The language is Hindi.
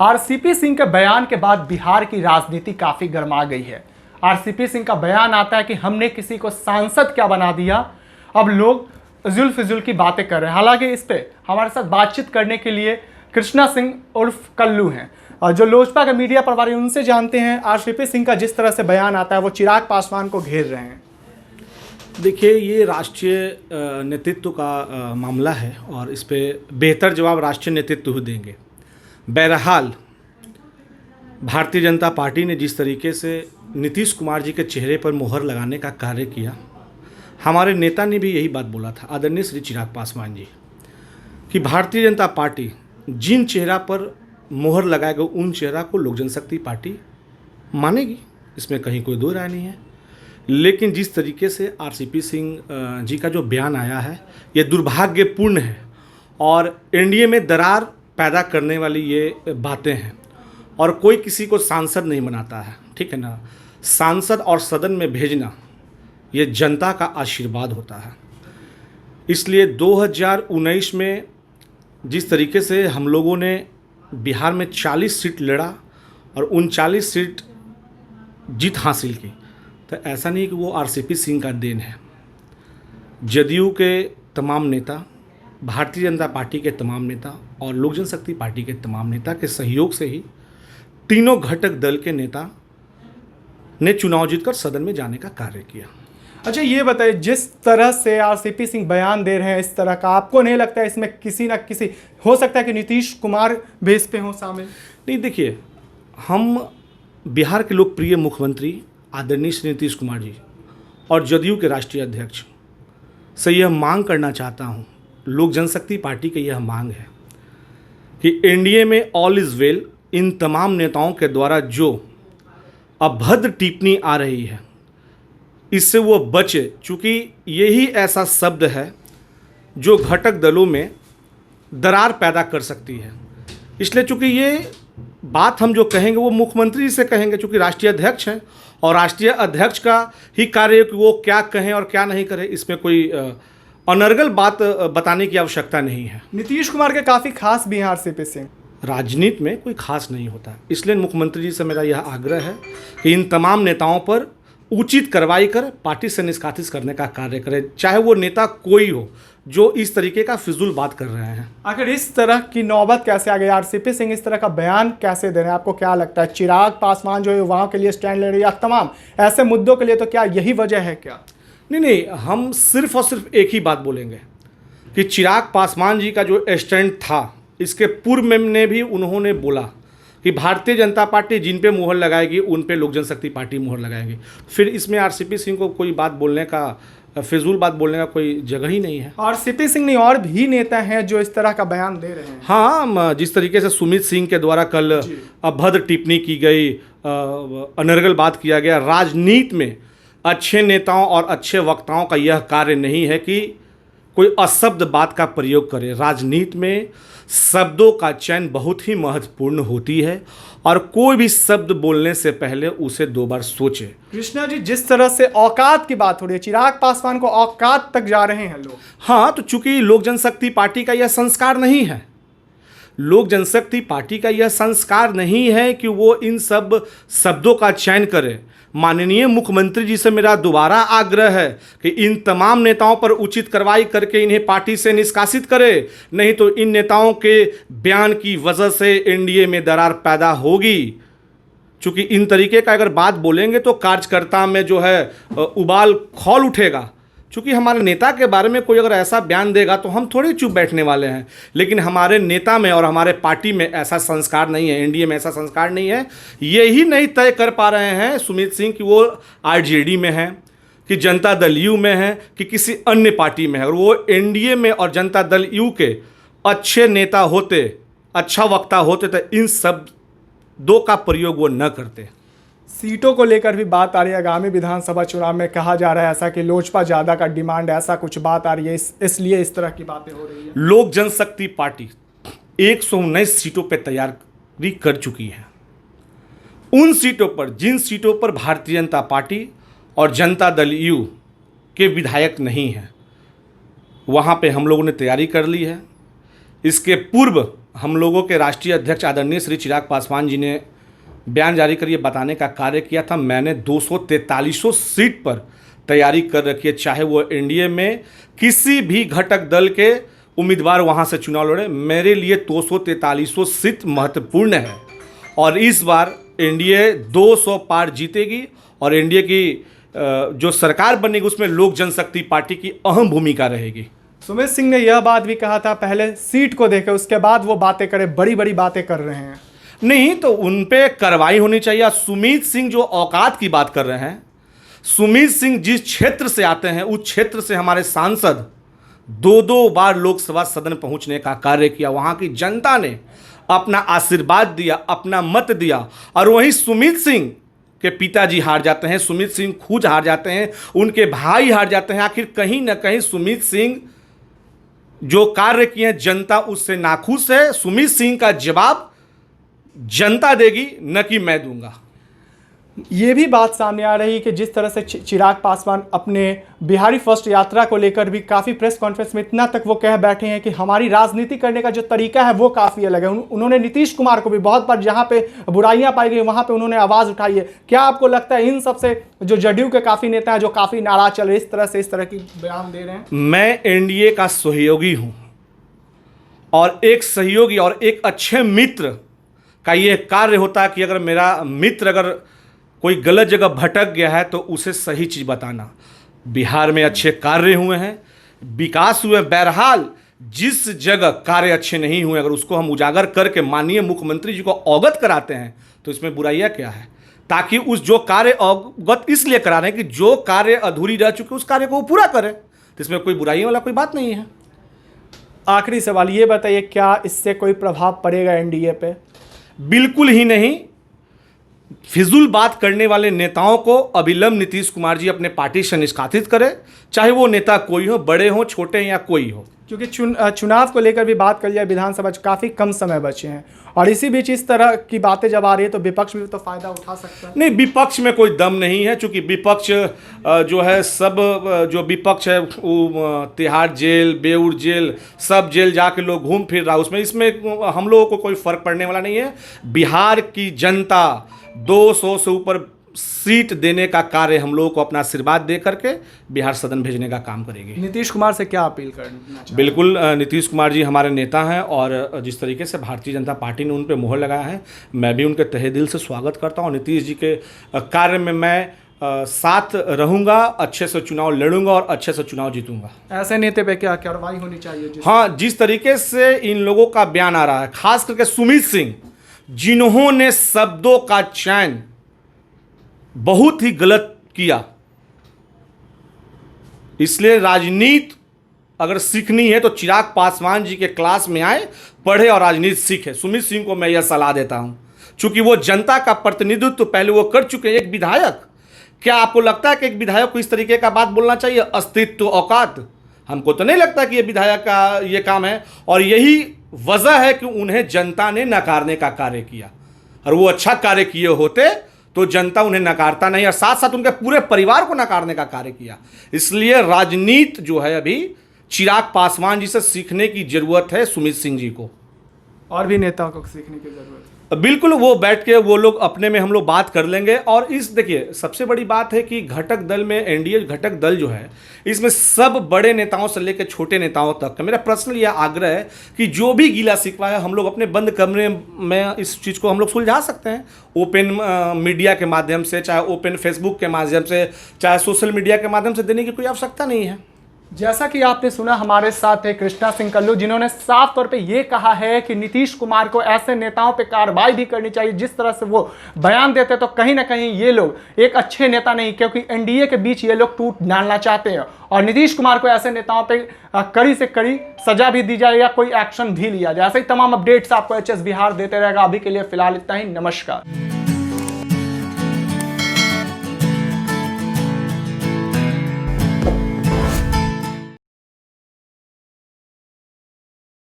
आरसीपी सिंह के बयान के बाद बिहार की राजनीति काफी गर्मा गई है। आरसीपी सिंह का बयान आता है कि हमने किसी को सांसद क्या बना दिया, अब लोग जुल फिजुल की बातें कर रहे हैं। हालांकि इस पे हमारे साथ बातचीत करने के लिए कृष्णा सिंह उर्फ कल्लू हैं, और जो लोजपा के मीडिया प्रभारी, उनसे जानते हैं आरसीपी सिंह का जिस तरह से बयान आता है वो चिराग पासवान को घेर रहे हैं। देखिए, ये राष्ट्रीय नेतृत्व का मामला है और इस पे बेहतर जवाब राष्ट्रीय नेतृत्व ही देंगे। बहरहाल भारतीय जनता पार्टी ने जिस तरीके से नीतीश कुमार जी के चेहरे पर मोहर लगाने का कार्य किया, हमारे नेता ने भी यही बात बोला था, आदरणीय श्री चिराग पासवान जी, कि भारतीय जनता पार्टी जिन चेहरा पर मोहर लगाएगा उन चेहरा को लोक जनशक्ति पार्टी मानेगी, इसमें कहीं कोई दो राय नहीं है। लेकिन जिस तरीके से आरसीपी सिंह जी का जो बयान आया है ये दुर्भाग्यपूर्ण है और एनडीए में दरार पैदा करने वाली ये बातें हैं। और कोई किसी को सांसद नहीं बनाता है, ठीक है ना। सांसद और सदन में भेजना ये जनता का आशीर्वाद होता है। इसलिए 2019 में जिस तरीके से हम लोगों ने बिहार में 40 सीट लड़ा और उन 40 सीट जीत हासिल की, तो ऐसा नहीं कि वो आरसीपी सिंह का देन है। जदयू के तमाम नेता, भारतीय जनता पार्टी के तमाम नेता और लोक जनशक्ति पार्टी के तमाम नेता के सहयोग से ही तीनों घटक दल के नेता ने चुनाव जीतकर सदन में जाने का कार्य किया। अच्छा, ये बताइए, जिस तरह से आरसीपी सिंह बयान दे रहे हैं इस तरह का, आपको नहीं लगता है इसमें किसी ना किसी, हो सकता है कि नीतीश कुमार बेस पे हो शामिल? नहीं, देखिए, हम बिहार के लोकप्रिय मुख्यमंत्री आदरणीय श्री नीतीश कुमार जी और जदयू के राष्ट्रीय अध्यक्ष से यह मांग करना चाहता हूं, लोक जनशक्ति पार्टी की यह मांग है कि एनडीए में ऑल इज वेल इन तमाम नेताओं के द्वारा जो अभद्र टिप्पणी आ रही है इससे वो बचे, चूँकि यही ऐसा शब्द है जो घटक दलों में दरार पैदा कर सकती है। इसलिए चूँकि ये बात हम जो कहेंगे वो मुख्यमंत्री से कहेंगे, चूँकि राष्ट्रीय अध्यक्ष हैं और राष्ट्रीय अध्यक्ष का ही कार्य है कि वो क्या कहें और क्या नहीं करें। इसमें कोई अनर्गल बात बताने की आवश्यकता नहीं है। नीतीश कुमार के काफ़ी खास भी हैं आरसीपी सिंह। राजनीति में कोई खास नहीं होता, इसलिए मुख्यमंत्री जी से मेरा यह आग्रह है कि इन तमाम नेताओं पर उचित कार्रवाई कर पार्टी से निष्कासित करने का कार्य करे, चाहे वो नेता कोई हो जो इस तरीके का फिजूल बात कर रहे हैं। आखिर इस तरह की नौबत कैसे आ गई? आरसीपी सिंह इस तरह का बयान कैसे दे रहे हैं? आपको क्या लगता है? चिराग पासवान जो युवाओं के लिए स्टैंड ले रही है, तमाम ऐसे मुद्दों के लिए, तो क्या यही वजह है क्या? नहीं, हम सिर्फ और सिर्फ एक ही बात बोलेंगे कि चिराग पासवान जी का जो स्टैंड था, इसके पूर्व में भी उन्होंने बोला कि भारतीय जनता पार्टी जिन पे मुहर लगाएगी उन पे लोक जनशक्ति पार्टी मुहर लगाएगी। फिर इसमें आरसीपी सिंह को कोई बात बोलने का, फिजूल बात बोलने का कोई जगह ही नहीं है। आरसीपी सिंह नहीं, और भी नेता हैं जो इस तरह का बयान दे रहे हैं। हाँ, जिस तरीके से सुमित सिंह के द्वारा कल अभद्र टिप्पणी की गई, अनर्गल बात किया गया। राजनीति में अच्छे नेताओं और अच्छे वक्ताओं का यह कार्य नहीं है कि कोई अशब्द बात का प्रयोग करे। राजनीति में शब्दों का चयन बहुत ही महत्वपूर्ण होती है और कोई भी शब्द बोलने से पहले उसे दो बार सोचे। कृष्णा जी, जिस तरह से औकात की बात हो रही है, चिराग पासवान को औकात तक जा रहे हैं लोग। हाँ, तो चूंकि लोक जनशक्ति पार्टी का यह संस्कार नहीं है, लोक जनशक्ति पार्टी का यह संस्कार नहीं है कि वो इन सब शब्दों का चयन करे। माननीय मुख्यमंत्री जी से मेरा दोबारा आग्रह है कि इन तमाम नेताओं पर उचित कार्रवाई करके इन्हें पार्टी से निष्कासित करे, नहीं तो इन नेताओं के बयान की वजह से एनडीए में दरार पैदा होगी। चूँकि इन तरीके का अगर बात बोलेंगे तो कार्यकर्ता में जो है उबाल खौल उठेगा। चूँकि हमारे नेता के बारे में कोई अगर ऐसा बयान देगा तो हम थोड़ी चुप बैठने वाले हैं, लेकिन हमारे नेता में और हमारे पार्टी में ऐसा संस्कार नहीं है, एनडीए में ऐसा संस्कार नहीं है। यही नहीं तय कर पा रहे हैं सुमित सिंह कि वो आरजेडी में हैं, कि जनता दल यू में हैं, कि किसी अन्य पार्टी में है। और वो एनडीए में और जनता दल यू के अच्छे नेता होते, अच्छा वक्ता होते, तो इन सब दो का प्रयोग वो न करते। सीटों को लेकर भी बात आ रही है। आगामी विधानसभा चुनाव में कहा जा रहा है ऐसा कि लोजपा ज़्यादा का डिमांड, ऐसा कुछ बात आ रही है, इसलिए इस तरह की बातें हो रही है। लोक जनशक्ति पार्टी 119 सीटों पर तैयारी कर चुकी है। उन सीटों पर, जिन सीटों पर भारतीय जनता पार्टी और जनता दल यू के विधायक नहीं हैं, वहाँ पे हम लोगों ने तैयारी कर ली है। इसके पूर्व हम लोगों के राष्ट्रीय अध्यक्ष आदरणीय श्री चिराग पासवान जी ने बयान जारी कर ये बताने का कार्य किया था, मैंने 243 सीट पर तैयारी कर रखी है, चाहे वो एनडीए में किसी भी घटक दल के उम्मीदवार वहाँ से चुनाव लड़े, मेरे लिए 243 सीट महत्वपूर्ण है और इस बार एनडीए 200 पार जीतेगी और एनडीए की जो सरकार बनेगी उसमें लोक जनशक्ति पार्टी की अहम भूमिका रहेगी। सुमित सिंह ने यह बात भी कहा था, पहले सीट को देखे उसके बाद वो बातें करे, बड़ी बड़ी बातें कर रहे हैं। नहीं तो उन पे कार्रवाई होनी चाहिए। सुमित सिंह जो औकात की बात कर रहे हैं, सुमित सिंह जिस क्षेत्र से आते हैं उस क्षेत्र से हमारे सांसद 2 बार लोकसभा सदन पहुंचने का कार्य किया, वहां की जनता ने अपना आशीर्वाद दिया, अपना मत दिया और वहीं सुमित सिंह के पिताजी हार जाते हैं, सुमित सिंह खुद हार जाते हैं, उनके भाई हार जाते हैं। आखिर कहीं ना कहीं सुमित सिंह जो कार्य किए हैं जनता उससे नाखुश है। सुमित सिंह का जवाब जनता देगी, न कि मैं दूंगा। ये भी बात सामने आ रही कि जिस तरह से चिराग पासवान अपने बिहारी फर्स्ट यात्रा को लेकर भी काफ़ी प्रेस कॉन्फ्रेंस में इतना तक वो कह बैठे हैं कि हमारी राजनीति करने का जो तरीका है वो काफ़ी अलग है। उन्होंने नीतीश कुमार को भी बहुत बार जहाँ पे बुराइयां पाई गई वहाँ पे उन्होंने आवाज़ उठाई है। क्या आपको लगता है इन सबसे जो जदयू के काफ़ी नेता हैं जो काफ़ी नाराज चल रहे इस तरह की बयान दे रहे हैं? मैं एनडीए का सहयोगी हूँ और एक सहयोगी और एक अच्छे मित्र का ये कार्य होता है कि अगर मेरा मित्र अगर कोई गलत जगह भटक गया है तो उसे सही चीज़ बताना। बिहार में अच्छे कार्य हुए हैं, विकास हुए, बहरहाल जिस जगह कार्य अच्छे नहीं हुए अगर उसको हम उजागर करके माननीय मुख्यमंत्री जी को अवगत कराते हैं तो इसमें बुराइयाँ क्या है, ताकि उस जो कार्य अवगत इसलिए करा रहे हैं कि जो कार्य अधूरी रह चुके उस कार्य को वो पूरा करें, तो इसमें कोई बुराई वाला कोई बात नहीं है। आखिरी सवाल ये बताइए, क्या इससे कोई प्रभाव पड़ेगा एनडीए पे? बिल्कुल ही नहीं। फिजूल बात करने वाले नेताओं को अविलंब नीतीश कुमार जी अपने पार्टी से निष्कासित करें, चाहे वो नेता कोई हो, बड़े हो, छोटे या कोई हो। क्योंकि चुनाव को लेकर भी बात कर लिया, विधानसभा काफ़ी कम समय बचे हैं और इसी बीच इस तरह की बातें जब आ रही है तो विपक्ष भी तो फायदा उठा सकता है। नहीं, विपक्ष में कोई दम नहीं है, क्योंकि विपक्ष जो है सब जो विपक्ष है वो तिहाड़ जेल, बेऊर जेल, सब जेल जाके लोग घूम फिर रहा है उसमें, इसमें हम लोगों को कोई फर्क पड़ने वाला नहीं है। बिहार की जनता 200 से ऊपर सीट देने का कार्य हम लोगों को अपना आशीर्वाद दे करके बिहार सदन भेजने का काम करेगी। नीतीश कुमार से क्या अपील करना चाहते हैं? बिल्कुल, नीतीश कुमार जी हमारे नेता हैं और जिस तरीके से भारतीय जनता पार्टी ने उन पर मोहर लगाया है, मैं भी उनके तहे दिल से स्वागत करता हूं। नीतीश जी के कार्य में मैं साथ रहूंगा, अच्छे से चुनाव लड़ूंगा और अच्छे से चुनाव जीतूंगा। ऐसे नेता पे क्या कार्रवाई होनी चाहिए? हाँ, जिस तरीके से इन लोगों का बयान आ रहा है, खास करके सुमित सिंह, जिन्होंने शब्दों का चयन बहुत ही गलत किया, इसलिए राजनीति अगर सीखनी है तो चिराग पासवान जी के क्लास में आए, पढ़े और राजनीति सीखे। सुमित सिंह को मैं यह सलाह देता हूं, चूंकि वो जनता का प्रतिनिधित्व पहले वो कर चुके हैं। एक विधायक, क्या आपको लगता है कि एक विधायक को इस तरीके का बात बोलना चाहिए? अस्तित्व, औकात, हमको तो नहीं लगता कि ये विधायक का ये काम है और यही वजह है कि उन्हें जनता ने नकारने का कार्य किया। और वो अच्छा कार्य किए होते तो जनता उन्हें नकारता नहीं और साथ साथ उनके पूरे परिवार को नकारने का कार्य किया। इसलिए राजनीति जो है अभी चिराग पासवान जी से सीखने की जरूरत है सुमित सिंह जी को, और भी नेताओं को सीखने की जरूरत है। बिल्कुल, वो बैठ के वो लोग अपने में हम लोग बात कर लेंगे। और इस देखिए सबसे बड़ी बात है कि घटक दल में, एनडीए घटक दल जो है इसमें सब बड़े नेताओं से लेकर छोटे नेताओं तक मेरा पर्सनल यह आग्रह है कि जो भी गीला शिकवा है हम लोग अपने बंद कमरे में इस चीज़ को हम लोग सुलझा सकते हैं। ओपन मीडिया के माध्यम से, चाहे ओपन फेसबुक के माध्यम से, चाहे सोशल मीडिया के माध्यम से देने की कोई आवश्यकता नहीं है। जैसा कि आपने सुना, हमारे साथ है कृष्णा सिंह कल्लू, जिन्होंने साफ तौर पे ये कहा है कि नीतीश कुमार को ऐसे नेताओं पे कार्रवाई भी करनी चाहिए। जिस तरह से वो बयान देते तो कहीं ना कहीं ये लोग एक अच्छे नेता नहीं, क्योंकि एनडीए के बीच ये लोग टूट डालना चाहते हैं और नीतीश कुमार को ऐसे नेताओं पे कड़ी से कड़ी सजा भी दी जाए या कोई एक्शन भी लिया जाए। ऐसे ही तमाम अपडेट्स आपको HS बिहार देते रहेगा। अभी के लिए फिलहाल इतना ही, नमस्कार।